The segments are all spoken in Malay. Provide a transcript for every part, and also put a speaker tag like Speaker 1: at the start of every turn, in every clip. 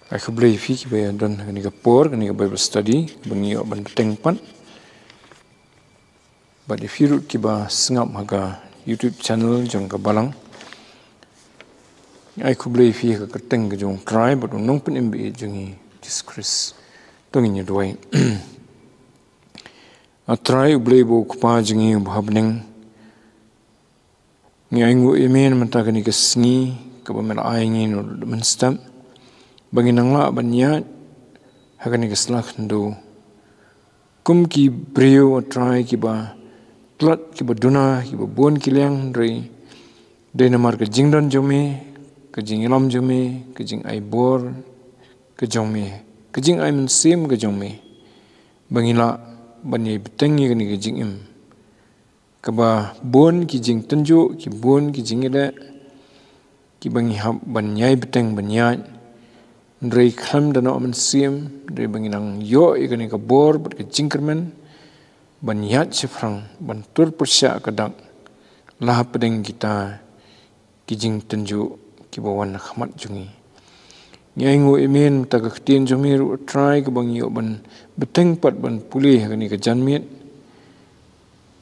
Speaker 1: Aku beli fik bayar dan kini kapor kini Bible study bengi ban tengpan. But if you kiba sengap haga YouTube channel jong kabalang. Aku beli fik ke teng ke jong try but nong pen MBA jongi Jesus tongin doai. A try beli bo kupa jongi habneng. Ngi aingu emen menta kini ke sngi kaba mena aingi no menstam. Bagi nangla banyak hakani keslak ndo kum ki brio try ki ba plat ki ba duna ki ba bon ki liang dre de namar ke jingdan jome ke jingilam jome ke jing ai bor ke jome ke jing ai mensim ke jome bangila bani betengi kani ke jingim ke ba bon ki jing tenjo ki bon ki jingida ki bangi hab banyai beteng banyai Ndrei klam dana omen siem, ndrei banginang yo ikani ka bor, bat ka jingkermen, ban yat sifrang, ban tur persya kadang, lah pedeng kita, kijing tenju, kibawan khamat jungi. Nyaingu imen, taga ketien jomiru, try ka bangi yo ban beteng pat ban pulih kani ka janmit,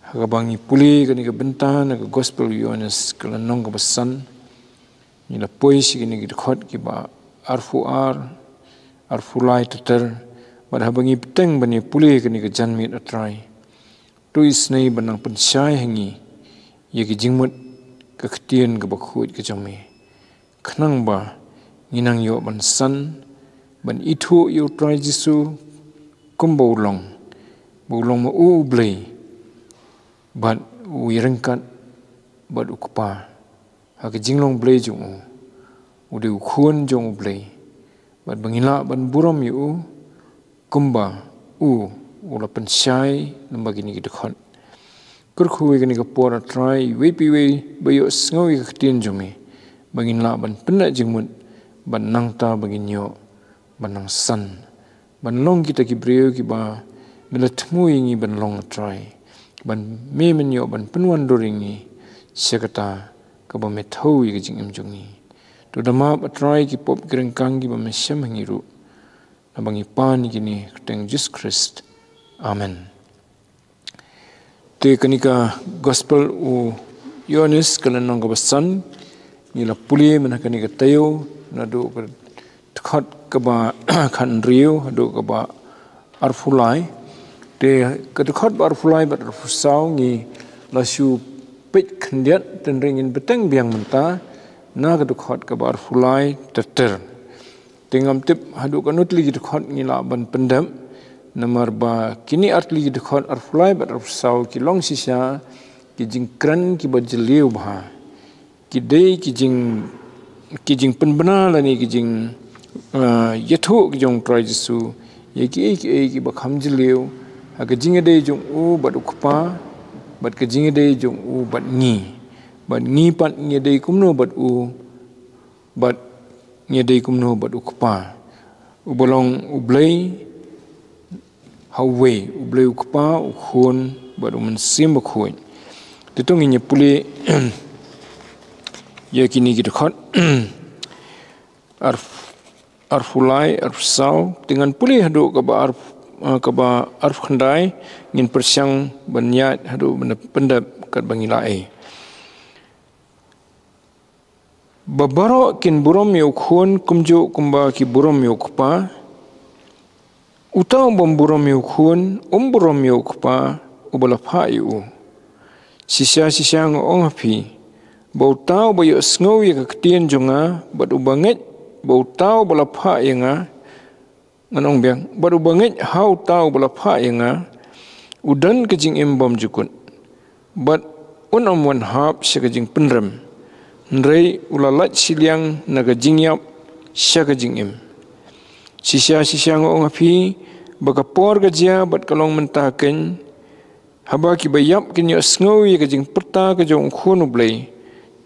Speaker 1: haka bangi pulih kani ka bentan, haka gospel Yohanes kalanong ka basan, nila poisi kani ka dekhot kiba, arfulai teter pada bangi peteng bani pulih kini ke janmit atrai tuis nei banang pensyai hangi ye ke jingmut ke ketien ke bakhut ke jame khnang ba nginang yo ban san ban itu yo trai jisu kumbolong bolong ma u blei bat wirengkat bat ukpa ha ke jinglong blei jung ude ukhun jong ublei bat bangila ban buram yu kumba ula pensyai nambagi ni dekhot kurkhuwe gani kapora try wepi bayo sngawi ketien jome bangila ban penat jingmut ban nangta baginyo ban nang san ban long kita ki breu ki ba mila tmu ingi ban long try ban me menyo ban penwan doringi sekata ka ba methau yi jingim jongi to dama patrai ki pop gerengkang ki bamesyam hangiru nabangi pan kini keteng Jesus Christ amen te kanika gospel u Yohanes kalanong kabasan nila puli menakani katayo nadu tkhat kaba khan riu hadu kaba arfulai te kadkhat arfulai bat arfusau ngi lasu pit khndiat tenringin beteng biang menta na kadukhat kabar fulai teter tingam tip hadu kanutli kadukhat ngila ban pendam namar ba kini artli kadukhat arfulai bat arfsau ki long sisa ki jingkran ki bajliu bha ki dei ki jing penbena lani ki jing yethu ki jong trai jisu ye ki ba khamjliu ha ki jing dei jong u bat ukpa bat ki jing dei jong u bat ngi bat ngi pat ngedei kumno bat ngedei kumno bat ukpa ubolong ublei hawe ublei ukpa ukhun bat umensim bakhuin tetong inya puli ya kini kita khot arfulai arfsau dengan puli hadu kaba arf khandai ngin persyang banyat hadu pendap kat bangilai babaro kin burom yokhun kumjo kumba ki burom yokpa utau bom burom yokhun burom yokpa ubala phayu sisa ngong api bautau bayo sngowi ka ketien jonga bat ubanget bautau bala pha yanga nganong biang bat ubanget hau tau bala pha yanga udan kejing embom jukun bat unam wan hap sekejing penrem Ndrei ulalat siliang naga jingyap syaka jingim. Sisa ngong api baka por gajia bat kalong mentaken haba ki bayap kinyo sngowi ka jing perta ka jong khunu blei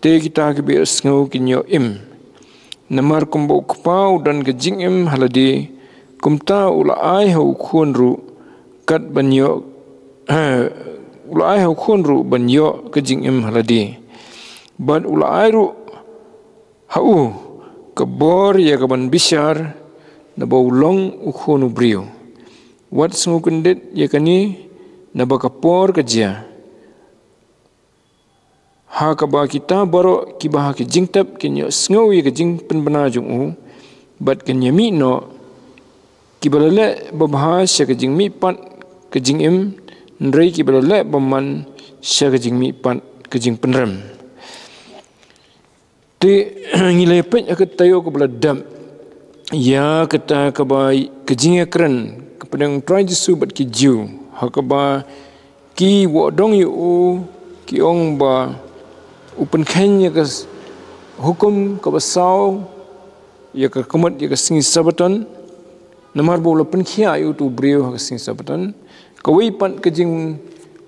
Speaker 1: te kita ki be sngow kinyo im. Namar kumbo kupau dan ka jingim haladi kumta ulai hau khunru kat banyo ulai hau khunru banyo ka jingim haladi. Bat ulairu hau kabor ya kaban bishar na baulong ukhonu brio wat sungukundit ya kani na bakapor kajia ha kaba kita baro kibah ke jingtap kenyo sngo ya ke jing penbana jung bat kenya mi no kibalale babha sya ke jing mi pat ke jing im ndrei kibalale baman sya ke jing mi pat ke jing penrem te ngilai pet akat tayo ko beladam ya kata kabai kejing keren kepadang try jisu bat ki jiu hakaba ki wodong yu ki ong ba upen kenya ke hukum ka basau ya ka kemat ya ka singi sabatan namar bola pen khia yu tu brio ka singi sabatan kawai pat kejing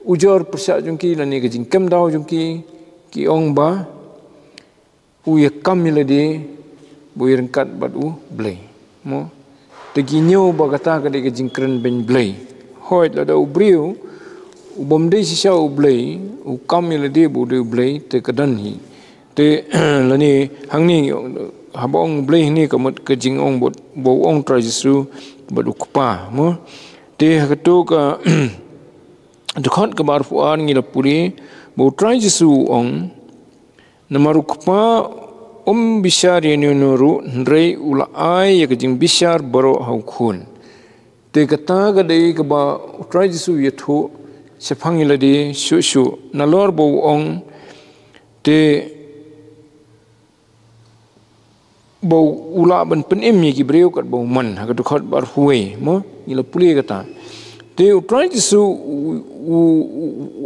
Speaker 1: ujor persyak jungki lani kejing kem dau jungki ki ong ba uya kam miladi buir kat bat blay mo teginyo ba kata ka de jingkren ben blay hoit la da ubrio ubom de sisa blay u kam miladi bu de blay te kadan hi te lani hangni habong blay ni kamat ke jing ong bot bo ong trajisu bat ukpa mo te hakatu ka dekhot ka barfuan ngila puri bo trajisu ong namarukpa bishar yenunuru ndrei ulai ya kejing bishar baro haukun te kata gadai ka ba utrai jisu yathu sepangiladi shu nalor bo ong te bo ula ban penem ye ki breu kat bo man ha ka khot bar huwe mo ila puli kata te utrai jisu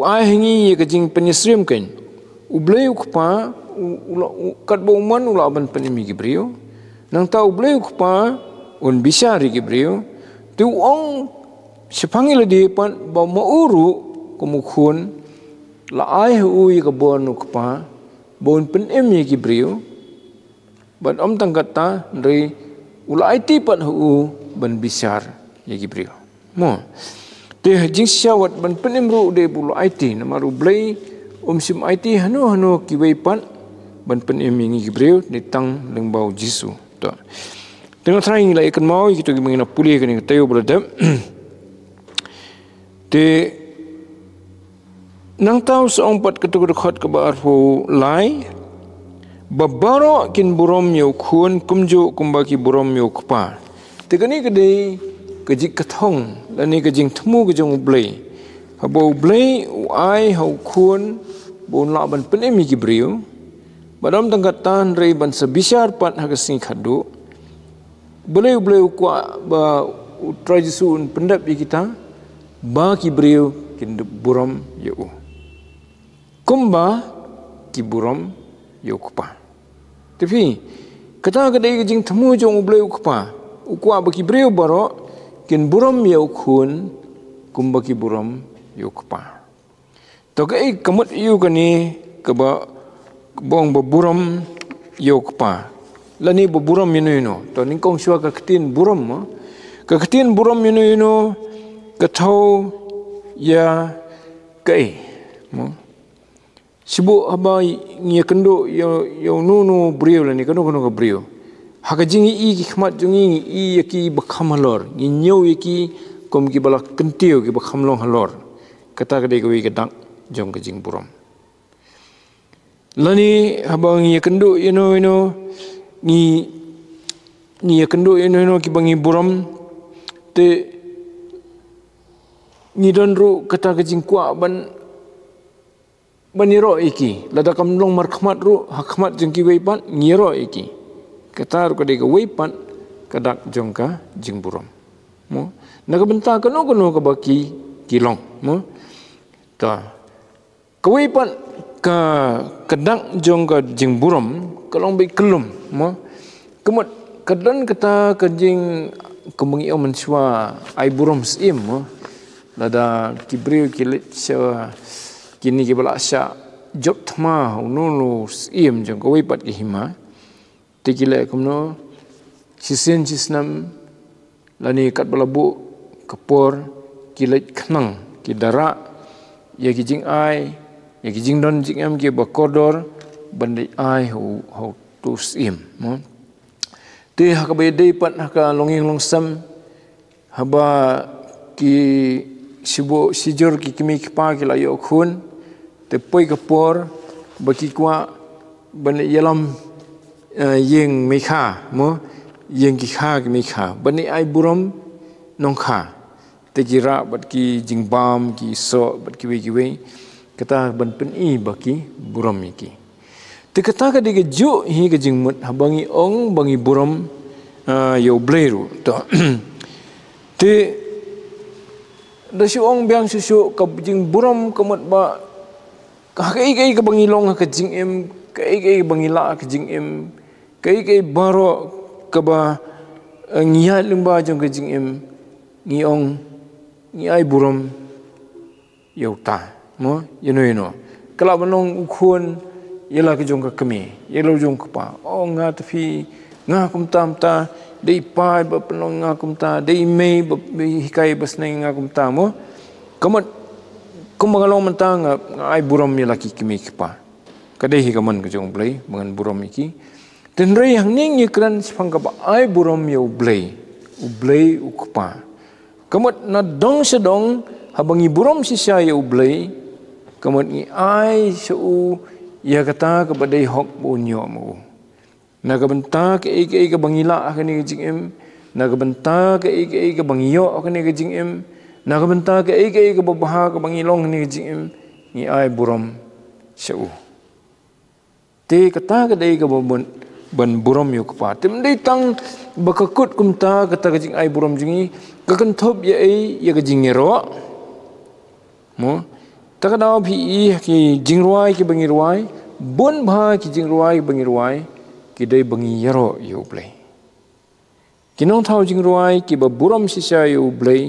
Speaker 1: ai hangi ye kejing penyesrem kan ubleu kpa kat bo man ula ban penimi gibreo nang tau bleu kpa un bisari gibreo tu ong sepangil di pan ba mauru kumukhun la ai hu ka bon kpa bon penimi gibreo ban om tangkata ndri ula IT pan hu ban bisar ye gibreo mo te jing syawat ban penimru de bulu IT namaru blei sim IT hanu kiwei pan ban pen emingi gibreu ni tang lengbau jisu to tengah trying la ikan mau kita mengina pulih kan tayo beradab te nang tahu seong pat ketuk dekat ke barfu lai babaro kin burom yo khun kumju kumbaki burom yo kpa te kani kedai kejik kathong lani kejing temu kejong blei habo blei ai hau khun bon la ban penemi gibreu badam tangkatan rei ban sebisar pat hagasing khadu boleh kwa ba trajisun pendap kita ba gibreu kin buram yo kumba ki buram yo kupa tapi kata kadai jing temu jong boleh kupa ukwa ba gibreu baro kin buram yo khun kumba ki buram yo kupa to kai kamut yu kani kaba bong buram yo kpa lani buram yino to ningkong shwa ka ktin buram ka ktin buram yino ka thau ya kai mo sibu aba ngi kendo yo nunu brio lani kano ka brio haka jingi i ki khmat jungi i yaki bakhamalor ngi nyau yaki kom ki balak kentio ki bakhamlong halor kata kadai ka wi kadang jong ke jing buram lani habang ye kendo ino ni ye kendo ino ki bangi buram te ni donru kata ke jing kwa ban baniro iki lada kamlong markhmat ru hakmat jeng ki weipan ngiro iki kata ru kadai ke weipan kadak jong ka jing buram mo naga benta kano ka baki kilong mo ta kawipan ka kedang jong ka jing buram kalong bai kelum mo kemut kadan kata ka jing kemengi om swa ai buram sim mo lada kibriu kilit sya kini ki bala sya job thma unulu sim jong kawipat ki hima tikile kumno sisen sisnam lani kat balabu kapor kilit khnang ki dara ya ki jing ai ya ki jing don jing am ki ba kodor bandai ai ho tu sim mo Te haka bedai pat haka longing longsam haba ki sibo sijur ki kimi kipa ki layo khun te poi kapor baki kwa ban yalam yeng mekha mo yeng ki kha ki mekha ban ai buram nong kha te kira bat ki jingbam ki so bat ki we kata ban pen I baki buram iki te kata ka dige ju hi ke jingmut habangi ong bangi buram yo bleru to te da si ong biang susu ka jing buram kamut ba kai ka bangi long ka jing em kai bangi la ka jing em kai baro ka ba ngiya limba jong ka jing em ngi ong ngi ai buram yo ta mo you know kala banong ukhun yela ke jong ka kami yelo jong ka pa o nga tafi nga kum tam ta dei pai ba penong nga kum ta dei mei ba hikai bas nei nga kum ta mo kamat kumagalong man ta nga ai buram yela ki kami pa kadai hi kaman ke jong blai mangan buram iki ten rei hang ning ikran sipang ka ba ai buram yo blai u blai u pa kamat na dong sedong habangi buram si sia yo blai kamat ni ai su ya kata kepada hok bunyo mo na kabenta ke ke bangila akani jing em na kabenta ke bangiyo akani jing em na kabenta ke babaha ke bangilong ni jing em ni ai buram seu te kata ke dei ke ban buram yo kpa tem dei tang bakakut kumta kata ke jing ai buram jingi kakan thop ya ya ke jing ro mo takadaw pi ki jingruai ki bangiruai bon bha ki jingruai bangiruai ki dei bangi yaro yo play kinong thau jingruai ki ba buram sisa yo play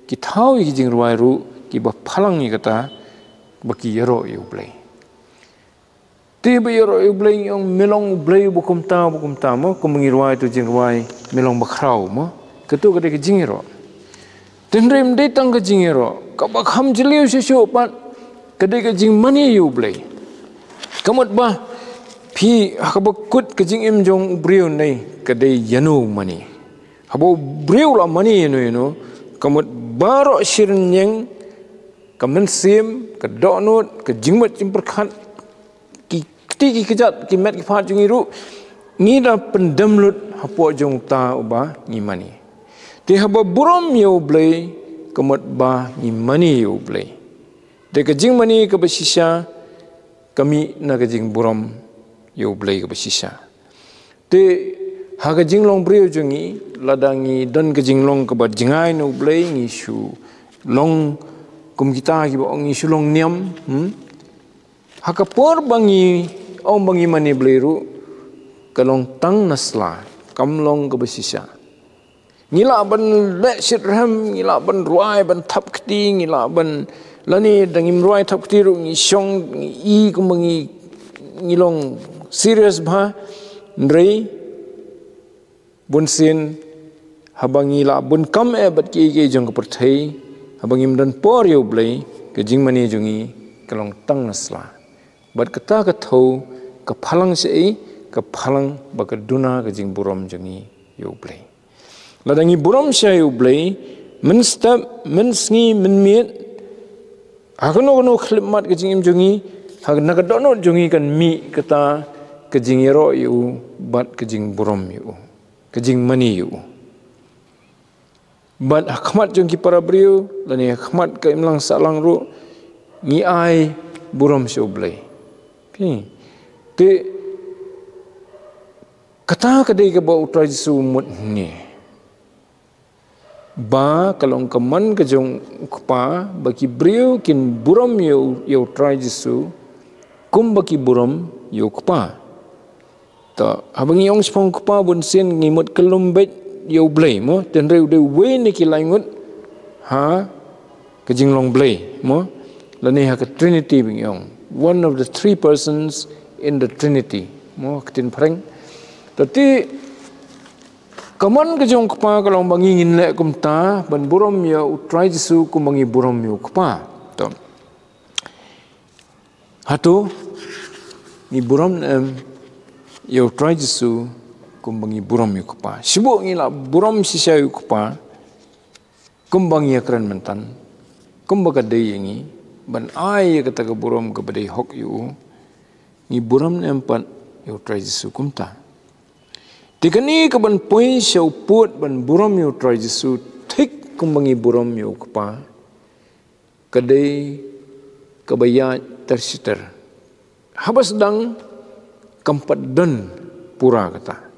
Speaker 1: ki thau ki jingruai ru ki ba phalang ni kata ba ki yaro yo play te ba yaro yo play yung melong play bukum ta mo ko bangiruai tu jingruai melong ba khrau mo ketu ka de ki jingiro tenrem dei tang ka jingiro ka ba kham jiliu sisu pat kadai ka jing mani yu blai kamut ba phi habakut ka jing em jong briu nei kadai yanu mani habo briu la mani you know kamut baro shirnyeng kamen sim ka donut ka jingmat cimperkhat ki ti ki kejat ki met ki phat jung iru ni da pendamlut hapo jong ta uba ni mani te habo buram yu blai kamut ba ni mani yu blai de kajing mani ke besisa kami na kajing buram yo blai ke besisa te ha kajing long brio jungi ladangi dan kajing long ke jingai no blai ngi shu long kum kita ki ba ngi shu long niam ha ka por bangi ong bangi mani blai ru kalong tang nasla kam long ke besisa ngila ban le sit ram ngila ban ruai ban thap kti ngila ban lani dangim ruai thap tiru ngi shong I kumangi ngilong serious bha ndrei bunsin habangi la bun kam bat ki jong ka perthai habangim dan por yo blai ke jingmani jungi kalong tang nasla bat kata ka thau ka phalang se ka phalang ba ka duna ka jing buram jungi yo blai ladangi buram sha yo blai min step min sngi min miet akono khlimat ke jingim jungi hag nagadono jungi kan mi kata ke jingero yu bat ke jing buram yu ke jing mani yu bat akhmat jungi para brio lani akhmat ke imlang salang ru ngi ai buram soblai pi te kata kadai ke ba utrai sumut ni ba kalong kaman ke jong kpa baki brio kin buram yo try jisu kum baki buram yo kpa ta habangi ong spong kpa bun sen ngimut kelumbet yo blai mo ten reu de we ni ki laingut ha ke jing long blai mo lani ha ka trinity bing yong one of the three persons in the trinity mo tin phreng tati kaman ke jong kpa kalong bangi ngin le kum ta ban buram ya utrai jisu kum bangi buram yu kpa to hatu ni buram yo utrai jisu kumbangi buram yu kupa. Sibuk ngila buram sisa yu kupa, kumbangi akran mentan, kumbaga day yangi, ban ay kata ke buram ke badai hok yu, ni buram ne empat yu try Jesu kumta. Tikani ke ban poin siau put ban buram yu try Jesu tik kumbangi buram yu kupa, kadai kebayat tersiter. Habas dang kampat don pura kata.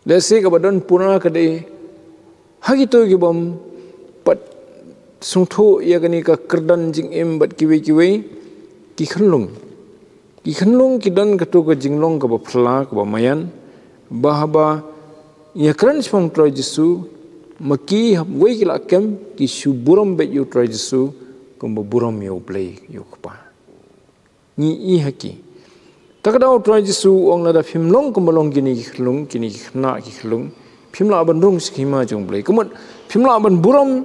Speaker 1: Lesi kabadon pura kadai hagi tu gibam pat sungtho ia kani ka kerdan jing em bat kiwe ki khanlung ki dan katu ka jinglong ka ba phla ka ba mayan bahaba ia kran spong try Jesu maki wei kila kem ki suburam bet yu try Jesu kum buram yu play yu kpa ni i haki takadau try Jesu ong nada phimlong kumbalong kini khlung kini khna ki khlung phimla ban rung skima jong play kumut phimla ban buram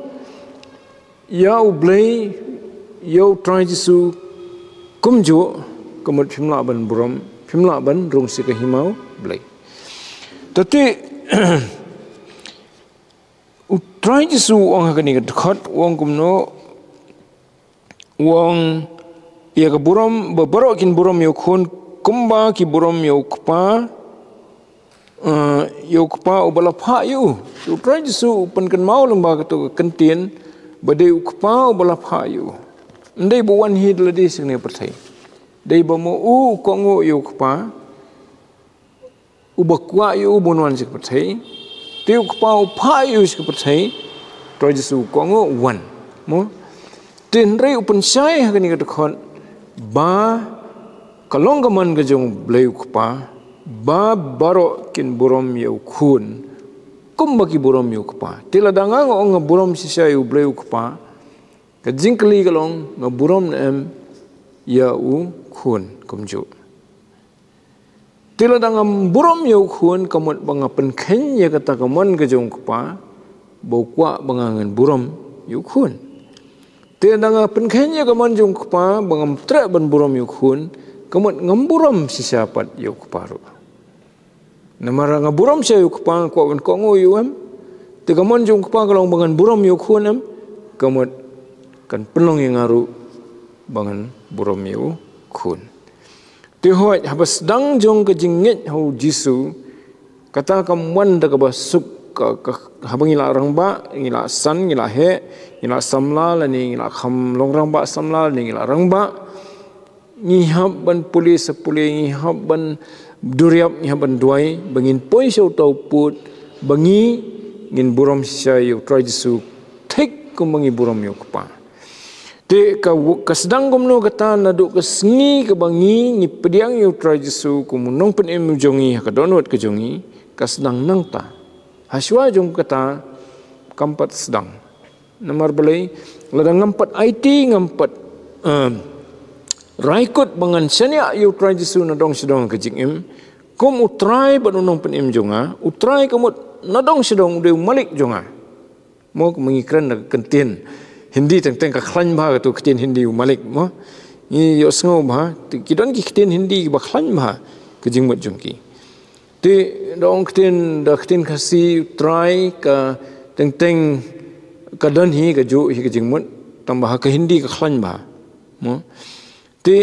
Speaker 1: yau blay yau try Jesu kumjo kumut phimla ban buram phimla ban rung si ka himau blay tati try Jesu ong hakani ka dekat wong kumno wong ia ka buram babarok kin buram yo khun kumba ki buram yo kpa ubala pha yu try Jesu pen kan mau lamba ka to kentien badai ukpa ubala pha yu ndai bo wan hid ladi singne perthai dai bo mo u kongo yu ukpa ubakwa yu bonwan sik perthai te ukpa upha yu sik perthai try Jesu kongo wan mo tin rei upen sai hakani ka dekhon ba kalong gaman gajong blay ukpa ba baro kin buram yu khun kumbaki buram yu kupa tila danga nga buram sisa yu blay kupa ka jingkli kalong nga buram na em ya u khun kumjo tila danga buram yu khun kamot banga penkhen ya kata kaman gajong kupa bokwa bangangan buram yu khun tila danga penkhen ya kaman jong kupa bangam tra ban buram yu khun kamot ngamburam sisa pat yu kupa ru namara nga buram siya yu kupang kwa kan kongo yu em tiga mon jong kupang kalong bangan buram yu khun em kamot kan penong yang ngaru bangan buram yu khun tihoy habas dang jong ke jingit hau Jesu kata kamwan da ka basuk ka habang ila rang ba ila san ila he ila samla lani ila kham long rang ba samla ni ila rang ba ni hab ban polis ni hab ban duriap ni haban duai bangin poi sau tau put bangi ngin buram sia yu try Jesu thik kumangi buram yu kpa te ka kasdang gomno kata nadu kesngi ke bangi ni pediang yu try Jesu kumunong pen em jongi ka donwat ke jongi kasdang nang ta haswa jong kata kampat sedang namar balai ladang ngampat IT ngampat raikut bangan senia yu try Jesu nadong sedong ke jingim kum utrai banunong penim jonga utrai kamut nadong sedong de malik jonga mo mengikran na kentien hindi teng ka khlan ba tu kentien hindi malik mo ni yo sngo ba kidon ki kentien hindi ba khlan ba ke jingmut jongki te dong kentien kasi utrai ka teng kadon hi ka jo hi ke jingmut tambah ke hindi ka khlan ba mo te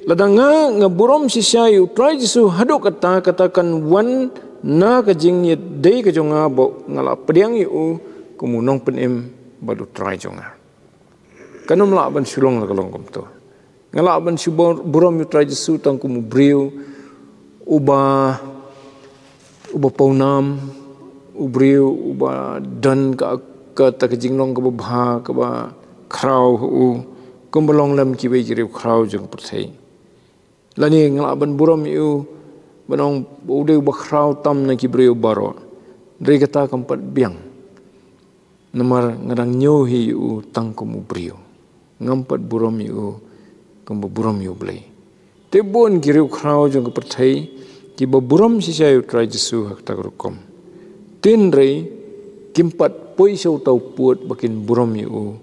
Speaker 1: ladanga nga buram sisa yu try Jesu haduk katakan wan na kajing ye dei ka jonga bo ngala pediang yu kumunong penem badu try jonga kanum la ban sulong la kalong komto ngala ban buram yu try Jesu tang kumu briu uba paunam ubriu uba dan ka ta kajing long ka ba ka ba krau u kumbalong lam ki bai kirip krau jong perthai lani ngalaban buram yu banong ude ba krau tam na ki breu baro dre kata kampat biang namar ngadang nyo hi yu tangkum ubriu ngampat buram yu kumbu buram yu blai te bon kirip krau jong perthai ki ba buram sisa yu try Jesu hak tak rukom tin re kimpat poi sau tau puat bakin buram yu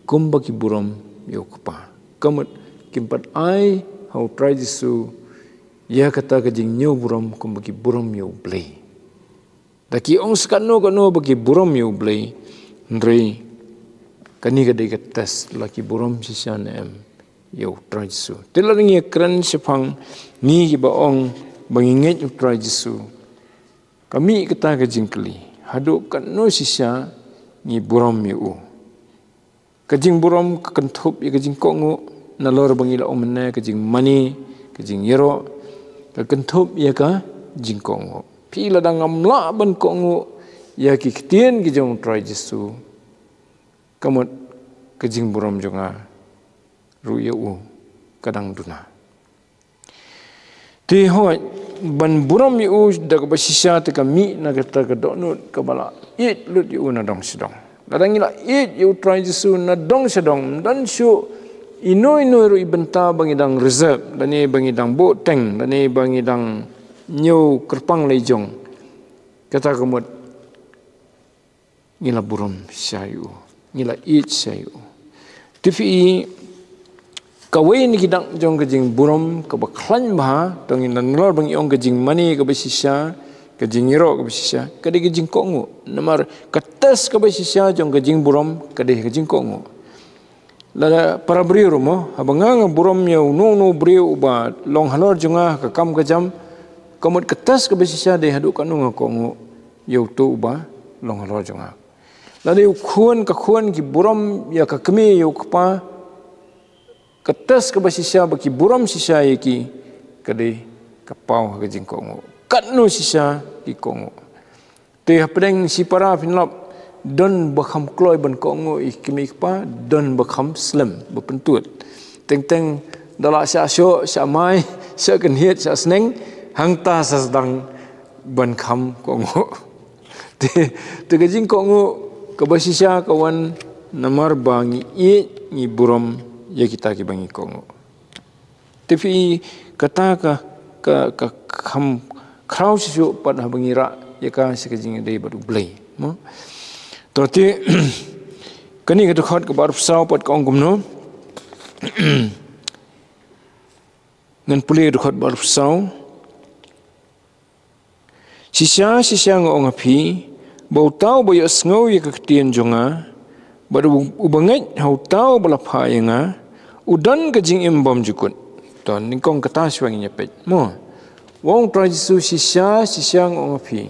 Speaker 1: kum baki buram yu kupa kamat kimpat ai hau try Jesu ya kata kajing nyo buram kumbaki buram yu blay Daki ong sekano bagi buram yu blay ndrei kani kadai katas laki buram sisian yu trai Jesu. Telar ngi kran sepang ni ba ong banginget yu trai Jesu. Kami kata kejingkeli haduk kano sisia ni buram yu. Kejing buram kekentup ya kejing kongu nalor bangila omene kejing mani kejing yero kekentup ya ka jing kongu. Pila dangam la ban kongu ya ki ketien kijong trai Jesu. Kamut kejing buram jonga ruya kadang duna. Ti hoi ban buram yu dak basisya te kami na kata kadonut kabala it lut yu na dong sedong. Ladang ila it yu trai Jesu na dong sedong dan syu ino ru ibenta bangidang reserve dani bangidang boteng dani bangidang nyu kerpang lejong kata kemut ngila buram syayu ngila it syayu tifi kawai ni kidang jong kejing buram ke baklan bah dongin dan lor bangi ong kejing mani ke besisya kejing iro ke besisya kade kejing kongu namar ketes ke besisya jong kejing buram kade kejing kongu lada para beriu mo abangang buram nya no beriu ba long halor jonga ke kam ke jam komut ketes ke besisya de hadu kanu kongu yu tu ba long halor jonga lada yu kuan ki buram ya ke kemi yu kpa ketes ke besisya baki buram sisya ki kade kapau ke jing kongu katnu sisa ki kongo te pedeng si para finlap don bakham kloi ban kongo ikimi pa don bakham slam bepentut teng dala sya syo sya mai sya kan hiet sya sneng hangta sasdang ban kham kongo te gajing kongo ke basisya kawan namar bangi ni buram ya kita ki bangi kongo tapi kata ka kham krau sisu pada bangira ya ka sekejing dei badu blai mo to ti kani ka khot ka bar sau pat ka ongum no ngan puli khot bar sau sisya ngong api bau tau boyo sngo ya ka tien jonga badu ubanget hau tau bala phayanga udan kejing imbom jukut to ningkong kata swang nyepet mo wong trai Jesu sisya ngong api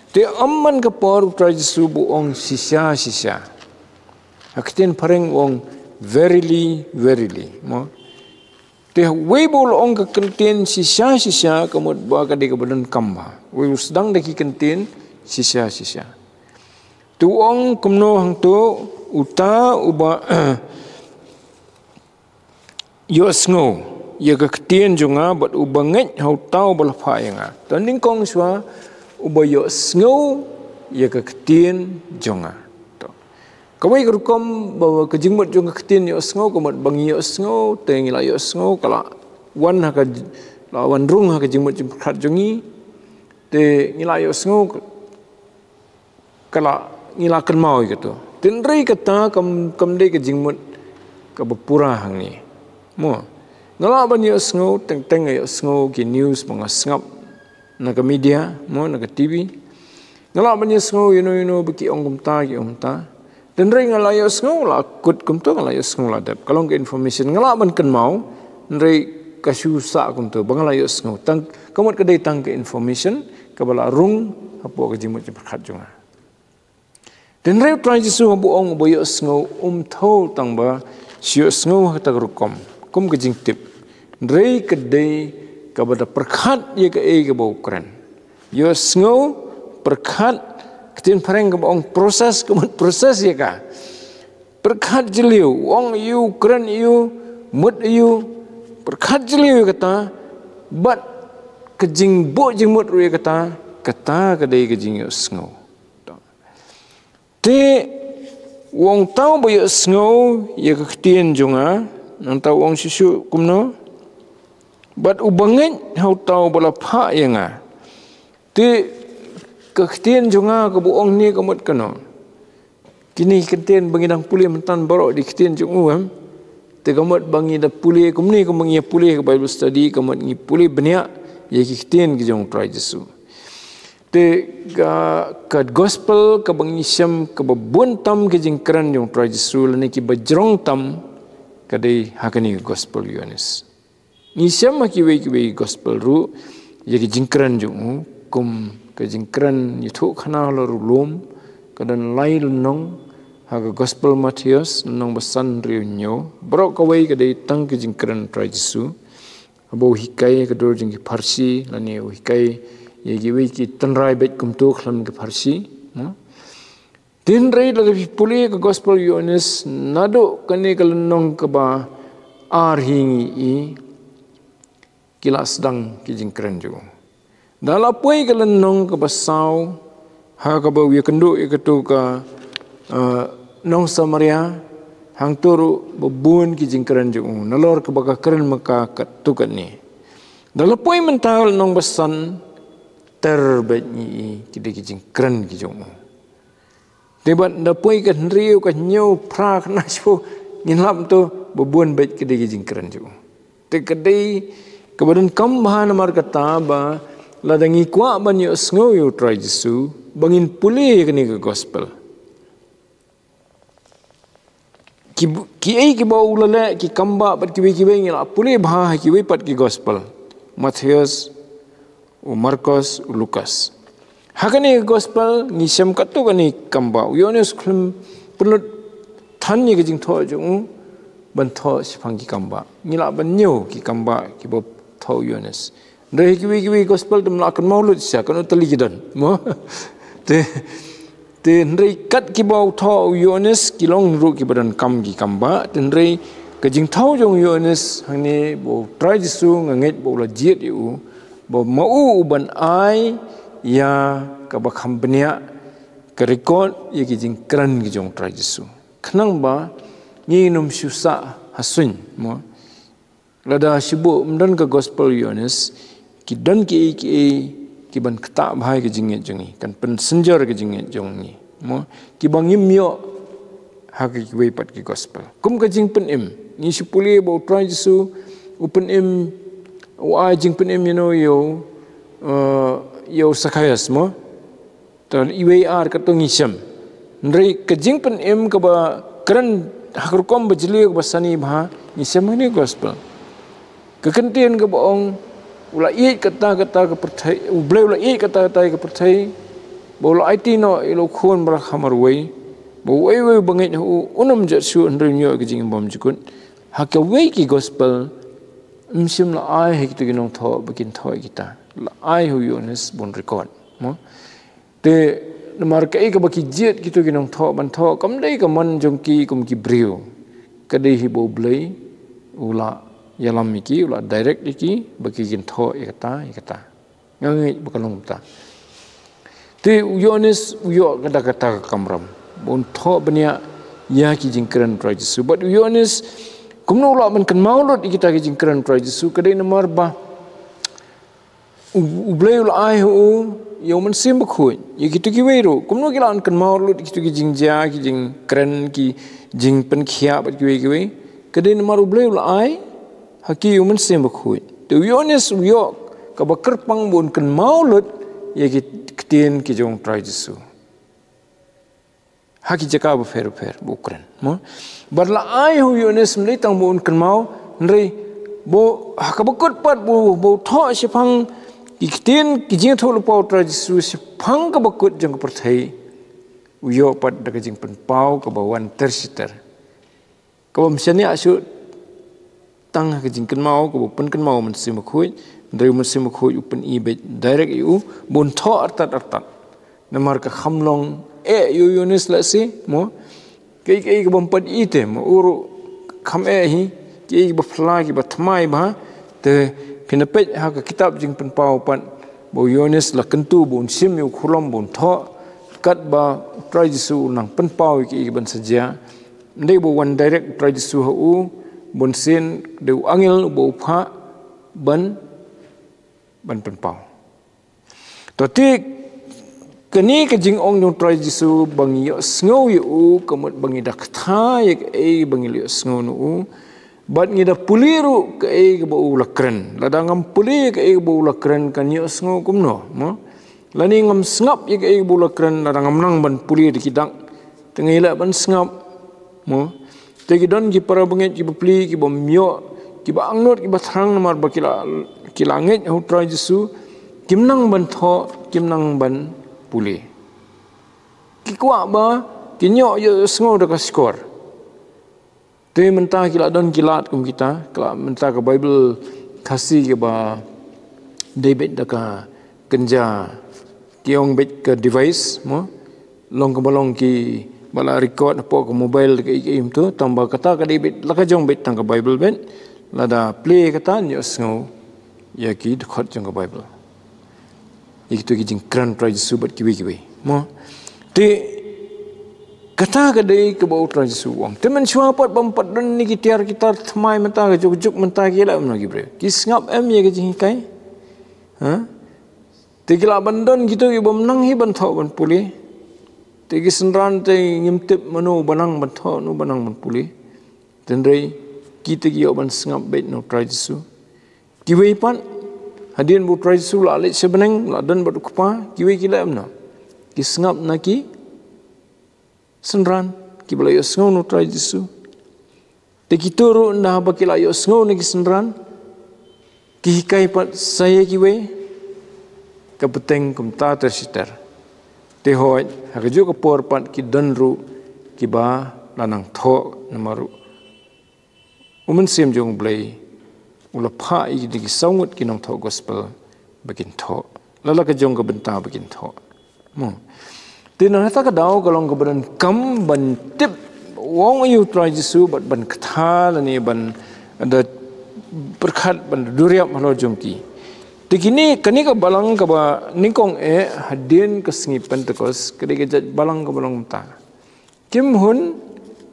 Speaker 1: te amman ka por trai Jesu buong sisya aktin pareng wong verily mo te webol ong ka kentin sisya kamut ba ka de ka badan kamba we sedang de ki kentin sisya tu ong kumno hang tu uta uba yo sngo ya ka ketien jonga bat ubanget hau tau bala phayanga taning kong swa ubayo sngo ya ka ketien jonga to kawai rukom bawa kejingmut jonga ketien yo sngo komat bangi yo sngo tengila yo sngo kala wan ha ka lawan rung ha kejingmut khat jongi te ngila yo sngo kala ngila kan mau gitu tenrei kata kam de kejingmut ka bepura hang ni mo ngala ban yo sngo teng yo sngo ki news mga ngap na ka media mo na ka TV ngala ban yo sngo you know baki ong ta dan ring ngala yo sngo la kut kum to ngala yo sngo la dap kalong ke information ngala ban kan mau ndrei ka susa kum to bangala yo sngo tang kamot ka dei tang ke information ka bala rung hapo ka jimut khat jonga dan rei trai Jesu habu ong bo yo sngo tho tang ba sio sngo ha ta rukom kum ke jing tip rei kedai kabada perkhat ye ke ke bau keren yo sngo perkhat ketin pareng ke ong proses ye ka perkhat jeliu ong yu keren yu mut yu perkhat jeliu kata bat kejing bo jing mut ru kata kedai kejing yo sngo te wong tau bo yo sngo ye ke ketin jonga nang tau wong sisu kumno bat ubanget hau tau bala pha yanga te kektien jonga ke buong ni kamut kano kini ketien bangidang puli mentan borok di ketien jong te kamut bangida puli kumni kumangi puli ke Bible study kamut ngi puli benia ye ketien ki jong trai Jesu ke gospel ke bangisam ke babuntam ke jingkran yung tradisul ni ki bajrong tam kadai hakani gospel Yohanes nisam ki gospel ru ye ki jingkran jung kum ke jingkran yitu khana lo lum kadan lai nong haga gospel Matius nong basan riu nyo brok kawai kadai tang ke jingkran tradisu abo hikai kador jing ki parsi lani hikai ye ki tanrai bet kum tu khlam ke farsi tin rai lagi puli ke gospel Yohanes nado kane kalenong ke ba ar hingi i kilas dang ki jingkran jo dala poi kalenong ke basau ha ka ba wi kendu ke tu ka nong Samaria hang turu babun ki jingkran jo nalor ke ba keren maka kat tu kan ni dala poi mental nong basan terbaik ni kita kijing keren kijong. Debat dapoi kan riu kan nyau prak naspo nginlap tu bebuan baik kita kijing keren jo. Te kedai kebadan kambahan amar kata ba ladangi kuat banyak sengow yo try Jesu bangin pulih kini ke gospel. Ki ai ki bau lele ki kamba pat ki ngilap pulih bah ki pat ki gospel. Matius Markus, Lukas. Hakani gospel ni sem katu kani kamba. Yohanes klem perlu tanya ke jing tho jung ban tho sipang ki kamba. Ngila ban nyo ki kamba ki bob tho Yohanes. Ndai ki gospel dem la kan maulud sia kan utali kidan. Mo. Te ndai kat ki bau tho Yohanes ki long ru ki badan kam ki kamba. Te ndai ke jing tho jung Yohanes hangni bo try Jesu nganget bo la jiet yu. Bahawa mau uban ai ya kabakam benia kerekod ya kijing keren kijong try Jesu. Kenang ba nginum susah hasun mo. Lada sibu mendan ke gospel Yohanes kidan ki ban ketak bahai kijinget jongi kan pensenjar kijinget jongi mo kibang imyo hak ki pat ki gospel. Kum kijing penim ni sipuli ba try Jesu upen im wah jing penem yo sakayas mo tan IWR katong isam ndrei kajing penem ka ba kran hakurkom bajli ka basani bha isam ni gospel kekentian ka baong ula i kata ka perthai uble ula i kata ka perthai bola IT no ilo khon bra khamar wei bo wei bangit unum jat su ndrei nyo kajing bom jikun hakya wei ki gospel msim la ai hek tu ginong tho bikin tho kita la ai hu Yohanes bon record mo te namar kai ka baki jet gitu ginong tho ban tho kam dei ka man jong ki kum ki brio ka dei hi bo blei ula yalam miki ula direct iki baki gin tho ikata ngangi bukalong ta te Yohanes uyo kata kamram bon tho benia ya ki jingkran try Jesu but Yohanes kumno ulah man kan maulud kita ke jingkran try Jesu kadai namar ba ublei ulah ai hu yo man sim khoi ye gitu ki wero kumno kila an kan maulud gitu ki jingja ki jingkran ki jing pen khia bat ki we kadai namar ublei ulah ai haki yo man sim khoi tu Yohanes yo ka bakar pang bon kan maulud ye ki ktien ki jong try Jesu haki jaka ba fer bukran mo barla ai hu Yohanes mlei tang bon kan mau ndrei bo hakabakut pat bo tho sipang iktien ki jing tho pau tra Jesu sipang ka bakut jang perthai uyo pat daga jing pen pau ka bawan tersiter ka bam sani asu tang ka jing kan mau ka pen kan mau man sim khoi ndrei man sim khoi upen i be direct yu bon tho artat namar ka khamlong Yohanes la si mo kai ka bompat ite mo uru kham hi ki ba phla ki ba thmai ba te pinapet ha ka kitab jing pen pau pan bo Yohanes la kentu bon sim yu khulom bon tho kat ba try Jesu nang pen pau ki ban saja ndei bo one direct try Jesu hu bon sin de angel bo pha ban pen pau to ti kini ke jing ong yung try Jesu bangi yo sngow yu kamut bangi dak tha ye bangi yo sngow nu bat ngi da puliru ke ba ulakren ladangam puli ke ba ulakren kan yo sngow kumno mo Lani ngam sengap ye ke bula kran la ngam nang ban puli di kidang. Tengila ban sengap mo. Tegi don ki para benget ki bepli ki bom myo ki ba angnot ki ba thrang namar ba ki langit hu tra Jesu kim nang ban tho kim nang ban puli. Ki kwa ba ki nyo ye sngo da ka skor. Te mentah ki la don kilat kum kita, kala mentah ke Bible kasih ke ba David da ka kenja kiong bet ke device mo long ke balong ki bala record apa ke mobile ke im tu tambah kata ke David laka jong bet tang ke Bible ben lada play kata nyo sngo ya ki dekat jong ke Bible ikitu ki jing kran pra Jesu bat kiwi mo te kata ke dei ke bau tra Jesu wang temen shua pot bampat don ni ki tiar kita thamai mata ke juk menta ki la mna ki bre ki ngap em ye ke jing kai ha te ki la bandon gitu ki bom nang hi ban tho ban puli tegi senran te ngimtip manu banang bantho nu banang ban puli tendrei kita gi ban sengap bet no try Jesu kiwei pan hadin bu try Jesu la le sebeneng la dan badu kupa kiwei kila amna ki sengap na ki senran ki belayo sengau no try Jesu te kituru na ba kila yo sengau ni ki senran ki hikai pat saya kiwei kapeteng kum ta tersitar te hoi hakajo ka por pat ki danru ki ba lanang tho namaru umen sem jong blai ula pha i di ki saungut ki nong tho gospel bakin tho lala ka jong ka benta bakin tho mo te na ta ka daw ka long ka ban kam ban tip wong yu try Jesu bat ban katha lani ban ada berkat ban duriap malo jong ki Tikini kani ka balang ka ba ningkong hadin ka sengi Pentecost kadi ka balang ka balang ta. Kim hun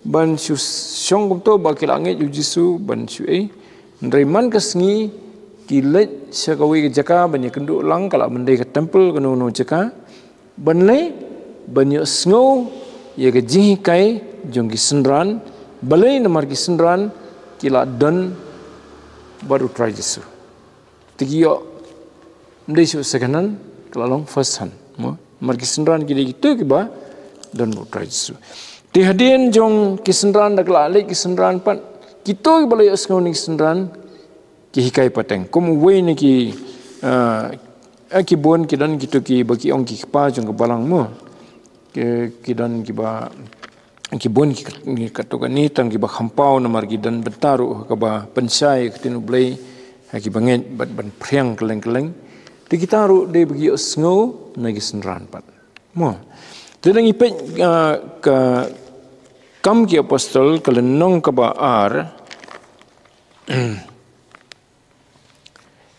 Speaker 1: ban shu syong kum to ba kilangit yu Jesu ban shu ndreiman ka sengi kilet syakawi ka jaka ban kendu lang kala mendai ka temple kanu no jaka ban le ban yu sngo ye ka jing kai jong ki senran balai namar ki senran kila don baru try Jesu. Tigiyo Mendai su sekanan kelalong first hand mo margi senran kidi gitu kiba dan try Jesu di hadin jong kisenran dak lalik kisenran pan kito balai asngau ni kisenran ki hikai pateng kum we ni ki ki bon ki dan gitu ki bagi ong ki pa jong ke balang mo ki dan ki ba ki bon ki katokan ni tang ki ba khampau na margi dan bentaru ka ba pensai ketinu blai ki banget ban priang keleng-keleng di kita ru de bagi sngo nagi senran pat mo tedang ipet ka kam ki apostol kalenong ka ba ar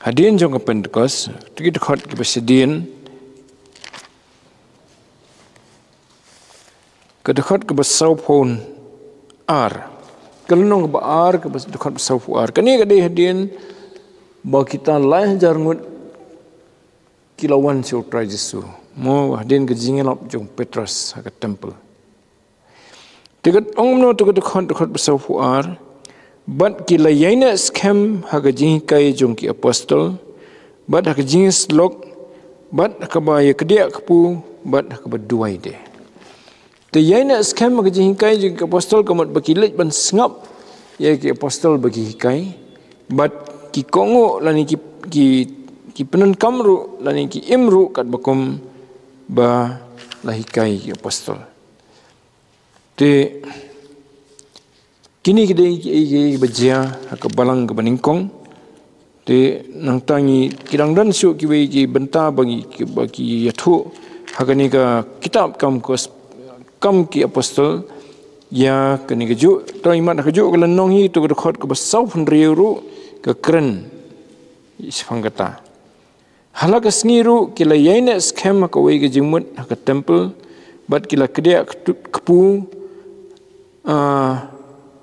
Speaker 1: hadin jong ka Pentecost tigi dekat ki basidin ka dekat ka basaupon ar kalenong ka ba ar ka dekat basaupu ar kani ka de hadin ba kita lai jarngut kilawan si try Jesu mo hadin ke jingelap jong Petrus ha temple tigat ong no to dekat besau fuar bat kilayaina scam ha jing kai jong ki apostol bat ha jing slok bat ka ba ye kedia kepu bat ka berduai de te yaina scam ha jing kai jong ki apostol kamat bakilet ban sengap ye ki apostol bagi kai bat ki kongo lani ki penan kamru lani ki imru kat bakum ba lahikai ki apostol te kini kidai ki bajia ka balang ka baningkong te nang tangi kidang dan su ki we ki benta bagi yathu hakani ka kitab kam ki apostol ya kani ka ju to imat ka ju ka lanong hi to ka khot ka basau phun riu ka kren isfangata halak sniru kila yaina scam ka we ga jingmut ka temple bat kila kedia kepu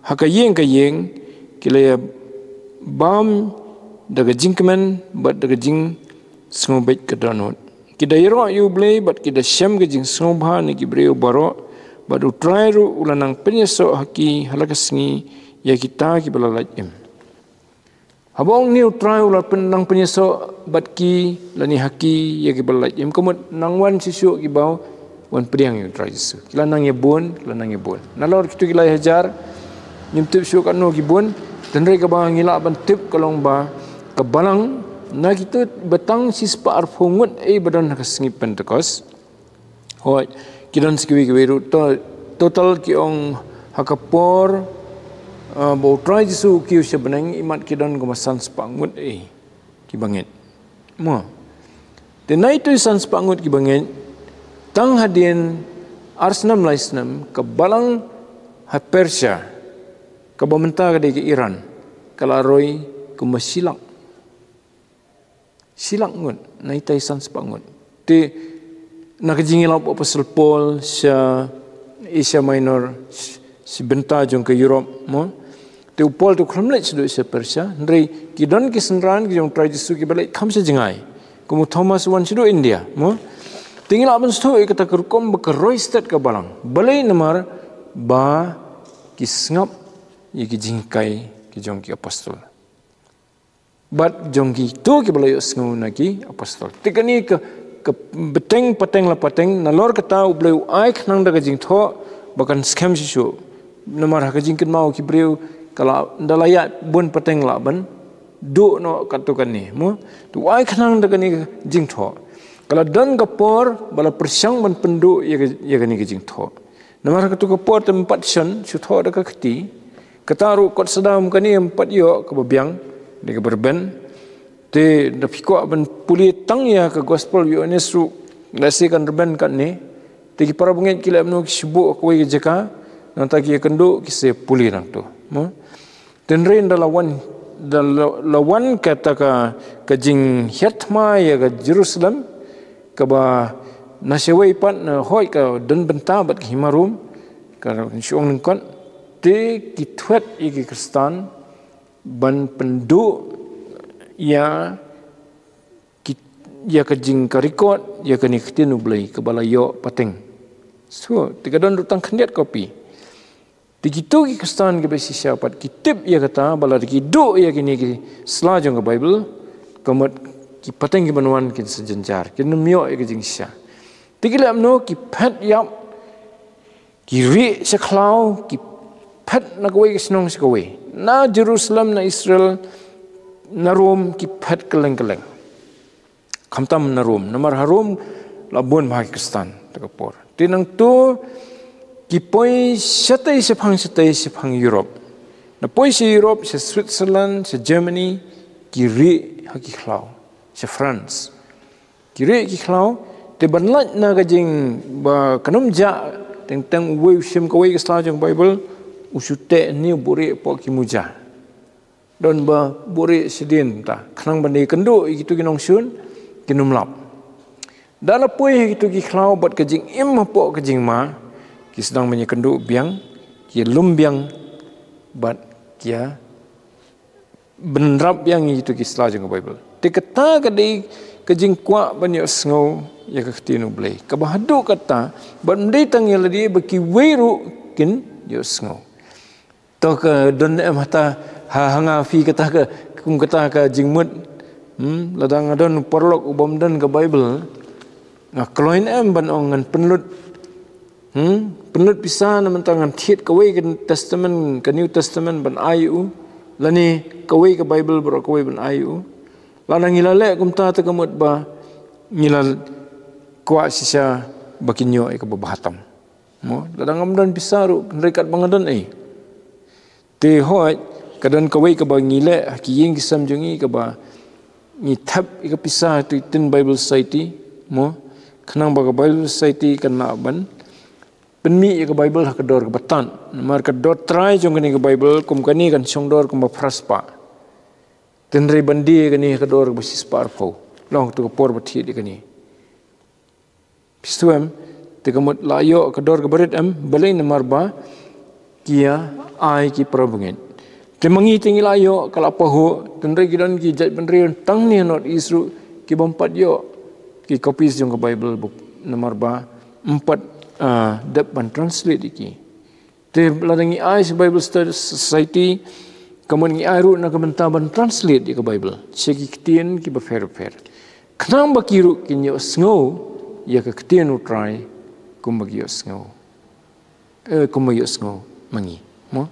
Speaker 1: haka yeng kila ya bam daga jingkmen bat daga jing snobet ka danot kida yero yu blay bat kida shem ga jing snobha ni kibreo baro bat utrai ru ulanang penyeso haki halak sngi ya kita ki balalajim Habang ni utrai ular penang penyesok bat ki lani haki ya ki balai im komut nangwan sisuk ki bau wan priang yu utrai Yesu. Kila nang ye bun, Nalor kitu kila hajar nyum tip syuk anu ki bun dan rei ka ba ngila ban tip kalong ba ke balang na kita betang sispa arfungut badan ka sengip Pentecost. Hoi kidan skiwi ki total ki ong hakapor bau try Yesu ki sebenang imat kidan gumasan sepangut ki bangit. Mo. Tenai tu san sepangut ki bangit tang hadien arsnam laisnam ke balang ha Persia ke bamenta ke Iran kalaroi ke Mesilang. Silang ngut nai tai san sepangut. Te nak jingilap Apostle Paul sa Asia Minor si benta jong ke Europe mo. Te Paul tu khamlet sedu se Persia ndrei kidan ki senran ki jong try Jesu ki balai kham se jingai kumu Thomas wan sedu India mo tingil aban sto kata kerkom bekeroi stat ke balang balai namar ba ki sngap ye ki jingkai ki jong ki apostol bat jong ki tu ki balai sngu na ki apostol tikani ke beteng pateng la pateng nalor kata ubleu ai khnang da jing tho bakan scam sisu namar ha jing kin mau ki breu kalau ndalayat bun pateng la ban du no katukan ni mo tu ai khnang da ni jing tho kalau dan kapor bala persyang ban pendu ya ni jing tho namar katu kapor tempat shan su tho da ka khti kataru kot sedam kan ni empat yo ke bebiang di ke berben te da piko ban puli tang ya ke gospel yo nesu nasikan reben kan ni te ki para bungit kila mno ki sibu ko ke jeka nanta ki kendo ki se puli nang tu mo dan rain dalawan kata ka jing hiatma ya ke Jerusalem ke ba nasewai pat na hoi ka dan bentabat ki himarum ka syong ningkon te ki twet iki Kristan ban pendu ya ke jing ka record ya ke ni ktinu blai ke balayo pateng so tiga don rutang khandiat kopi digitu ki Kristan ke besi siapat kitip ya kata bala ki do ya kini ki selajong ke Bible kemat ki pateng ki banuan ki sejenjar ki numyo ya ke jing sia tigila amno ki phat yap ki ri seklau ki phat na kowe ki snong kowe na Jerusalem na Israel na Rom ki phat keleng-keleng khamtam na Rom namar harum labun bhai Kristan takapor tinang tu kipoi setai sepang Europe. Na poi se Europe, se Switzerland, se Germany, kiri haki khlau, se France. Kiri haki khlau, te banlat na kajing ba kanum ja teng wei sim ko wei kesla jong Bible usute ni buri po kimuja. Don ba buri sedin ta khnang bandai kendo gitu kinong sun kinum lap. Dala poi gitu ki khlau bat kajing im po kajing ma ki sedang menyekendu biang ki lumbiang bat kia benrap yang itu ki selajeng Bible te kata kadai kejing kwa banyak sngau ya ka ktinu blai ka bahadu kata ban dei tang yala di baki weiru kin yo sngau to ka don mata ha hanga fi kata ka kum kata ka jingmut ladang adon perlok ubam dan ka Bible nah kloin ban ongan penlut penlut pisah naman tangan thiet kawai ke Testament ke New Testament ban ayu lani kawai ke Bible bro kawai ban ayu lana ngilale kumta ta kamut ba ngilal kwa sisa bakinyo ke babahatam mo ladang amdan pisaru penrekat bangadan te hoi kadan kawai ke ba ngile hakiyeng kisam jongi ke ba ni thap ke pisah tu tin Bible Society mo khnang ba Bible Society kana ban penmi ke Bible hak dor ke batan mar ke dor try jong ke Bible kum kani kan song dor kum praspa tenri bandi kani ke dor ke sis parfo long tu ke por bathi di kani pistuam te kamut layo ke dor ke berit balai namar ba kia ai ki probungen te mangi tingi layo kala paho tenri gidan ki jat benri tang ni not isru ki bompat yo ki copies jong ke Bible book namar ba 4 dapat translate iki. Te ladangi Bible Study Society Kamu ngi airu na kamentaban translate di ke Bible. Segi ketien ki befer-fer. Kenang bakiru kinyo snow ya ke ketien utrai kumbagyo snow. Kumbagyo snow mangi. Mo.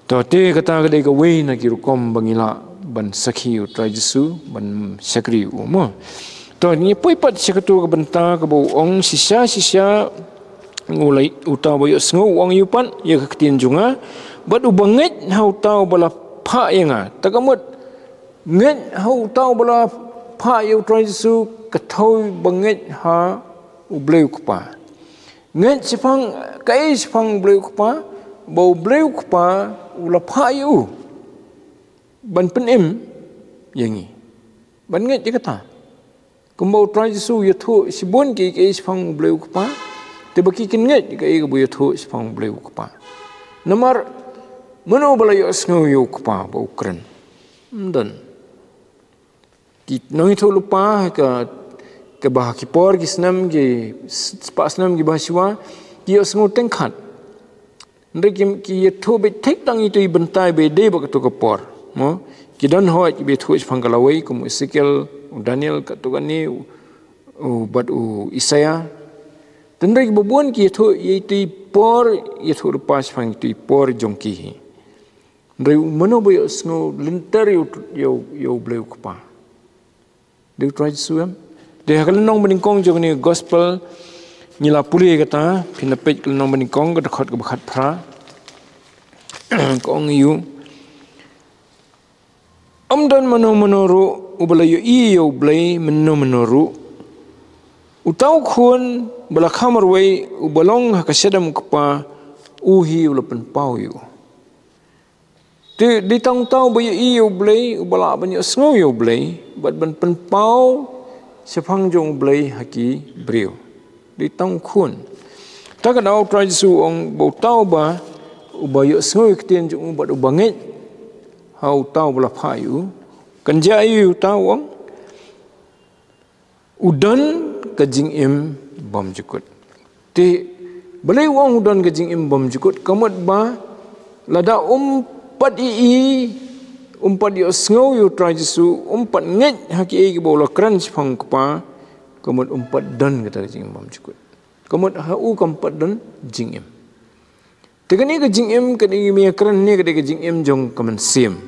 Speaker 1: To te kata kadai ke wei na kiru kom bangila ban sakhi utrai Jesu ban sakri mo. To ni poipat sekatu ke benta ke bau ong sisa ngulai utau bayo snow wang yupan ya ke ketien junga. Bat ubanget hau tau bala pa yenga takamut nget hau tau bala pa yu try Jesu katau banget ha ubleu kupa nget sipang kai sipang bleu kupa bau bleu kupa ula pa yu ban penem yangi ban nget dikata kumbau try Jesu yathu sibun ki kai sipang bleu kupa tebaki kin nget kai bu yathu sipang bleu kupa nomor Mano bala yo snow yo kupa ba ukran. Dan ki nong itu lupa ke bah ki por ki snam ki spa snam ki bahasiwa ki yo snow tengkat. Ndre ki to be tek tang itu bentai be de ba to ke por. Mo ki dan ho ki be to pangkalawai kum Ezekiel Daniel ka to ni bat Isaya. Tendai ki babon ki to itu por itu lupa pang itu por jongki. Dari mana boleh snow lintar yo bleu kupa. Dia try suam. Dia kalau nong meningkong jong ni gospel nyila puli kata pinapet kalau nong meningkong ke dekat ke bakat pra. Kong yu. Dan menuru ubala yo blei menuru. Utau kun bala kamar wei ubalong hakasedam kupa uhi ulapan pau yu. Di tang-tang bayo iyo blay, ubala banyo snow yo blay, bat ban penpau sepang jong blay haki brio. Di tang kun. Tak ada try Jesu ong bau tau ba, ubayo snow ketien jong bat ubangit, hau tau bala payu, kanja iyo tau ong, udan kajing im bam jukut. Ti balay wang udan kajing im bam jukut, kamat ba lada umpat umpat yo snow yo try Jesu umpat nget haki bola kran sipang kupa kamut umpat dan kata jing bam cukut kamut hau kampat dan jing em tegani ke jing em kadi mi kran ni kadi ke jing em jong kaman sim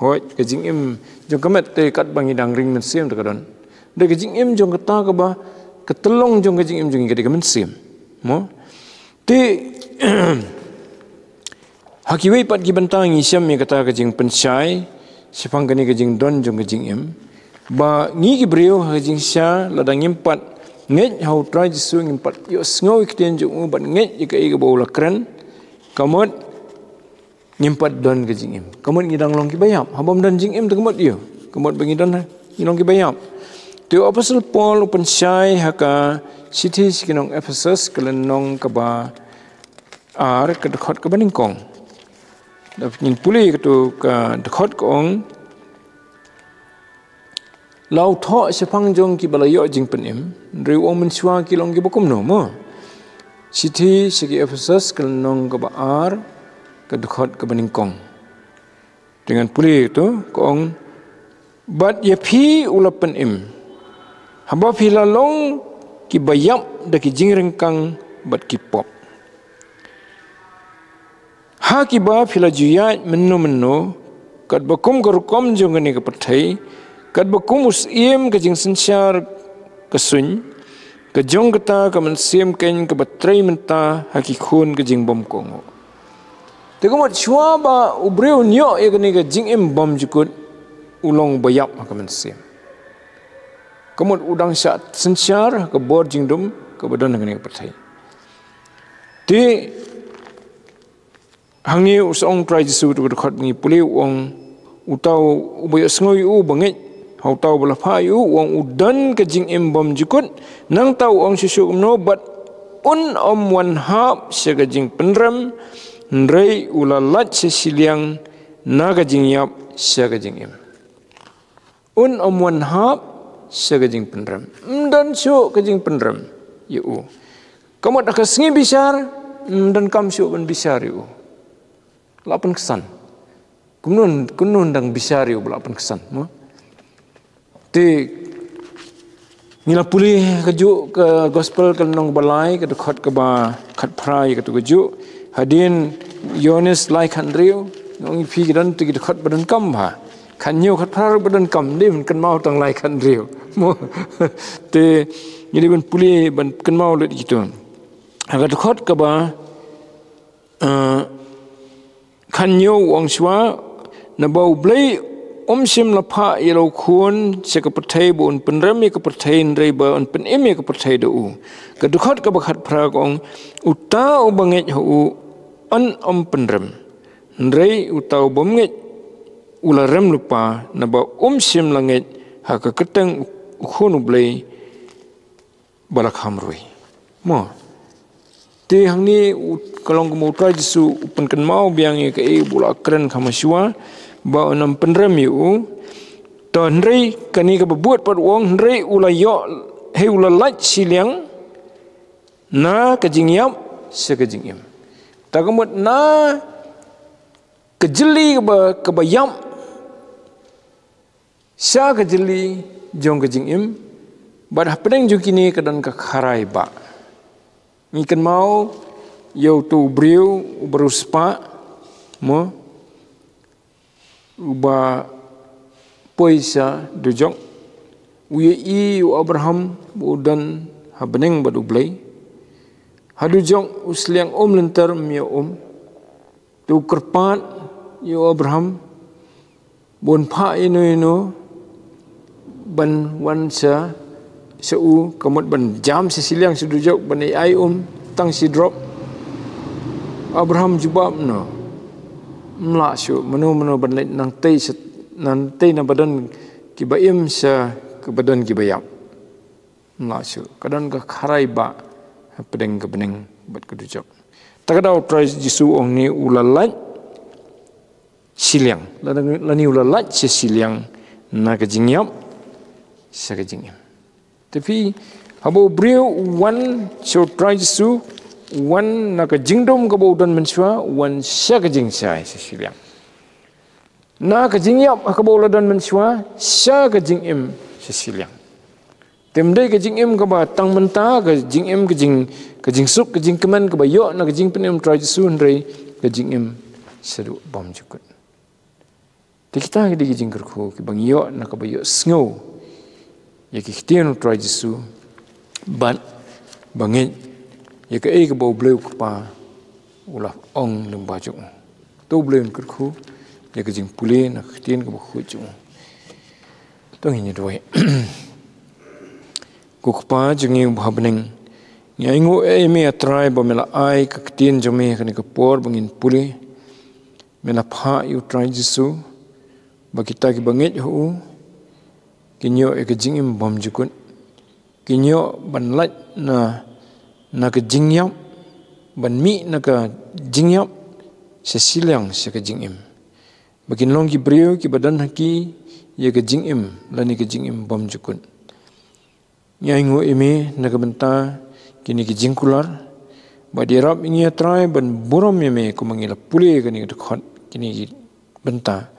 Speaker 1: hoi ke jing em jong kamat te kat bangi dang ring men sim tekadon de ke jing em jong kata ke ba ketelong jong ke jing em jong kadi kaman sim mo te Hakiwei pat ki bentang isiam mi kata kajing pensai sipang kani kajing don jong kajing em ba ngi ki brio kajing sya ladang impat nget hau try Jesu impat yo sngow ikten jong bat nget ika ika bola kran kamot ngimpat don kajing em kamot ngidang long ki bayap habam don jing em kamot yo kamot bangi don ngidong ki bayap tu apostle Paul pensai haka city sikinong Ephesus kelenong kaba ar kedekot ke baningkong Dapat pulih itu ke dekat kong lau thok sepang jong ki balayo jing penim riu ong mensua ki long ki bokum no mo siti segi Ephesus kelnong ke baar ke dekat ke beningkong dengan pulih itu kong bat ye phi ulap penim haba phi lalong ki bayap da ki jing rengkang bat ki pop Hakiba fila juyat menu kat bakum kerukom jongani ke petai kat bakum usim ke jing sensyar ke sun ke jong kata ke mensim ken ke batrai menta hakikun ke jing bom kongo tegumat shua ba ubreu nyo e ke jing em bom jukut ulong bayap ke mensim kemut udang syat sensyar ke bor jing dum ke badan ke petai ti Hangi usong try Jesu tu dekat ngi pulih wong utau ubayo sngoi u bangit hau tau bala phayu wong udan ke jing embom jukut nang tau ong susu no bat om wan hap sega jing penram ndrei ulalat sesiliang naga jing yap sega jing em om wan hap sega jing penram dan su ke jing penram yu kamu dak sengi bisar dan kam su ben bisar yu lapan kesan kunun dang bisari ublapan kesan mo te ngila pulih keju ke gospel ke nong balai ke dekat ke ba khat prai ke tu keju hadin Yones lai khan riu ngong phi dan tu dekat badan kam ba khan nyu khat prai badan kam ni man kan mau tang lai khan riu mo te ngili ban pulih ban kan mau le gitu agak dekat ke ba khan nyu wang swa na bau blai sim la pha yelo khun se ka pathai bon penram ka pathai ndrei ba on pen em ka pathai do ka dukhot ka bakhat phra kong uta ubange hu an penram ndrei uta ubamnge ularam lupa na ba sim la nge ha ka keteng khun ublei balakham roi mo te hangni kalong mo try jisu upan kan mau biang ke e bula kren khamasua ba onam penram yu to ndrei kani ka buat pat wong ndrei ula yo he ula lach siliang na ka jingyam se ka jingyam ta kamut na ka jeli ka bayam sya ka jeli jong ka jingyam ba hapeng ju kini ka dan ka kharai ba ni kan mau yo tu briu beruspa mo uba poisa dujok uye i Abraham udan habeneng badu blai hadujok usliang lentar mia tu kerpat yo Abraham bon pha ino ban wansa seu kamut ban jam sesiliang sedujok ban ai tang si drop Abraham jubab no melasu menu ban nang tei na badan ki baim sa ke badan ki bayam melasu kadan ka kharai ba pedeng ke beneng bat kedujok takadau try jisu ong ni ulalat siliang lani ulalat siliang na ka jingyap sa ka jingyam tapi habo brio one so try jisu one na ka jingdom ka baudan mensua one sya ka jing sai siliang na ka jingyap ka bauladan mensua sya ka jingim siliang temdai ka jingim ka ba tang menta ka jingim ka jing sup ka jing keman ka ba yo na ka jing penem try jisu ndrei ka jingim sedu bom jukut ti kita ki jing kerku ki bang yo na ka ba yo sngo ya ki khtian try jisu ban bangit ya ke ke bau bleu pa ulah ong lem baju tu bleu kerku ya ke jing pule na khtian ke bu chu to hin doi ku pa jingi bhabneng ngai ngo me atrai ba mela ai ka khtian jome khani ka por bangin pule mela pha you try jisu ba kita ki bangit hu kinyo e ke jingim bom jukun kinyo ban lat na ka jingyap ban mi na ka jingyap sesiliang se ka jingim bakin long ki brio ki badan haki ye ka jingim lani ka jingim bom jukun nyai ngo eme na ka benta kini ki jingkular ba dirap ingi try ban buram yeme ko mangila pule ka ni dekhot kini ki benta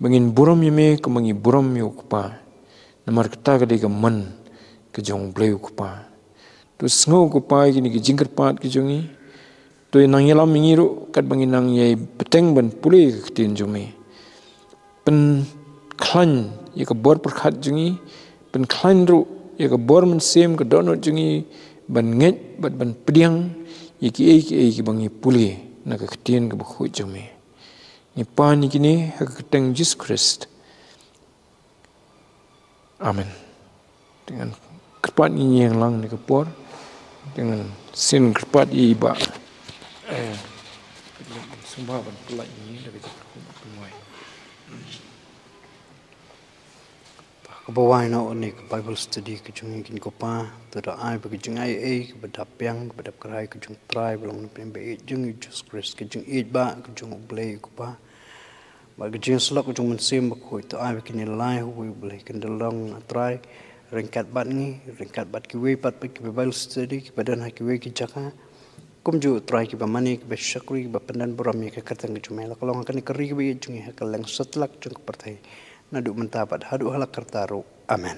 Speaker 1: bangin buram yeme ko mangi buram yo pa namar kata ka de ka man ka jong bleu pa tu sngo ko pai kini ki jingker pat ki jongi tu nang yalam mingiru kat bangin nang yai peteng ban pule ka tin jome pen klan ye ka bor perkhat jongi pen klan ru ye ka bor men sem ka donot jongi ban nget bat ban pediang ye ki bangi pule na ka tin ka bu jome ni pa ni kini ha ka teng Jesus Christ amen dengan kerpat ni yang lang ni ka por dengan sin kerpat iba sumpah ban pelak ini dari penuai
Speaker 2: Kabawai na onik Bible study kejung kin kopa tada ai bagi jung ai ke badap yang ke badap kerai kejung try belum pembe jung Jesus Christ kejung ba kejung blay kopa bagi jung selak kejung mensim bakoi to ai bagi nilai hui blay kendelong try ringkat bat ki we pat bagi Bible study ki badan ha ki we ki jaka kum ju try ki ba mani ki ba shakri ki ba pandan buram ya ka katang ki chumela kalong kan kari ki ba jungi ha kaleng satlak chung partai na du mentapat hadu halak kartaru amen.